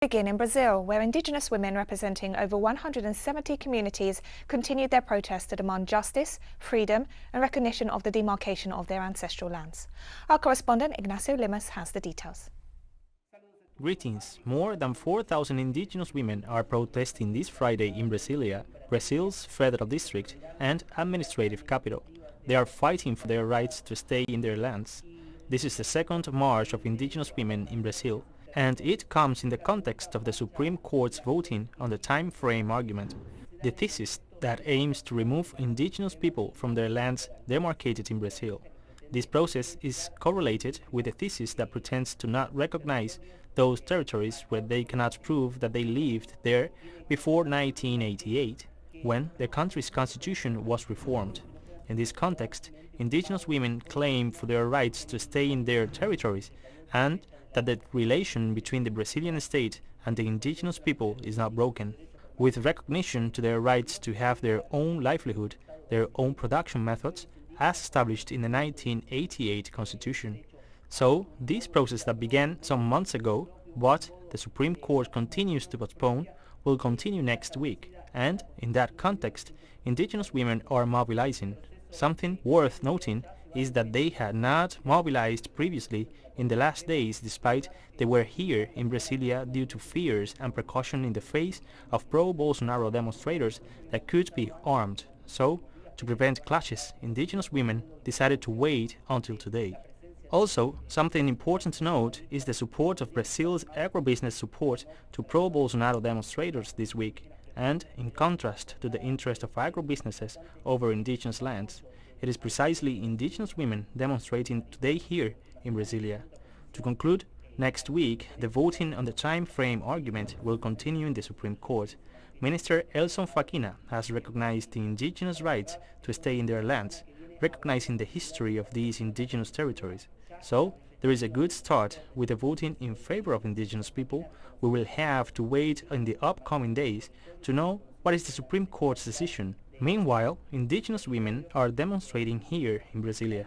Begin in Brazil, where Indigenous women representing over 170 communities continued their protest to demand justice, freedom and recognition of the demarcation of their ancestral lands. Our correspondent Ignacio Limas has the details. Greetings. More than 4,000 indigenous women are protesting this Friday in Brasilia, Brazil's federal district and administrative capital. They are fighting for their rights to stay in their lands. This is the second march of indigenous women in Brazil, and it comes in the context of the Supreme Court's voting on the time frame argument, the thesis that aims to remove indigenous people from their lands demarcated in Brazil. This process is correlated with the thesis that pretends to not recognize those territories where they cannot prove that they lived there before 1988, when the country's constitution was reformed. In this context, indigenous women claim for their rights to stay in their territories and that the relation between the Brazilian state and the indigenous people is not broken, with recognition to their rights to have their own livelihood, their own production methods, as established in the 1988 Constitution. So, this process that began some months ago, but the Supreme Court continues to postpone, will continue next week, and in that context, indigenous women are mobilizing. Something worth noting is that they had not mobilized previously in the last days, despite they were here in Brasilia due to fears and precaution in the face of pro-Bolsonaro demonstrators that could be armed. So, to prevent clashes, indigenous women decided to wait until today. Also, something important to note is the support of Brazil's agribusiness support to pro-Bolsonaro demonstrators this week, and in contrast to the interest of agribusinesses over indigenous lands, it is precisely indigenous women demonstrating today here in Brasilia. To conclude, next week the voting on the time frame argument will continue in the Supreme Court. Minister Elson Facina has recognized the indigenous rights to stay in their lands, recognizing the history of these indigenous territories. So, there is a good start with the voting in favor of indigenous people. We will have to wait in the upcoming days to know what is the Supreme Court's decision. Meanwhile, indigenous women are demonstrating here in Brasilia.